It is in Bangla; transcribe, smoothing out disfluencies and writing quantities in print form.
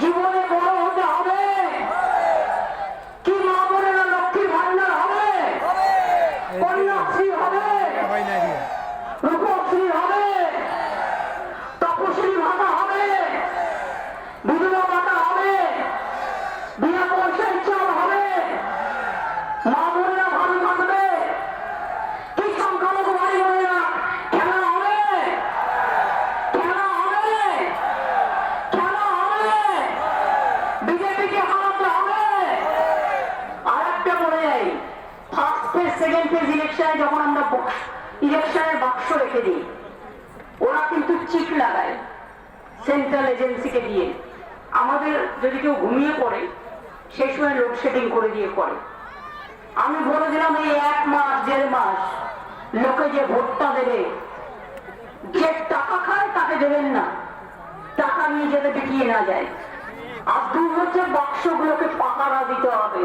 জীবনে বড় হতে হবে কি মা বোনেরা লক্ষ্মীর ভান্ডার হবে, কন্যাশ্রী হবে, রূপশ্রী হবে, তপশ্রী ভাতা হবে, বিধবা ভাতা হবে, বিনা পয়সায় চাল হবে, মা বোনেরা ভালো থাকবে, কি সংখ্যালঘু ভাই বোনেরা খেলা হবে, খেলা হবে, খেলা হবে, বিজেপিকে হারাতে হবে। আর একটা বলে যাই, ফার্স্ট ফেজ সেকেন্ড ফেজ ইলেকশনে যখন আমরা ইলেকশনের বাক্স রেখে দিই, ওরা কিন্তু চিট লাগায় সেন্ট্রাল এজেন্সিকে দিয়ে। আমাদের যদি কেউ ঘুমিয়ে পড়ে সেই সময় লোডশেডিং করে দিয়ে করে। আমি বলেছিলাম এই 1 মাস 1.5 মাস লোকে যে ভোটটা দেবে, যে টাকা খায় তাকে দেবেন না, টাকা নিয়ে যেতে বিকিয়ে না যায়। আর 2 হচ্ছে বাক্সগুলোকে পাকারা দিতে হবে।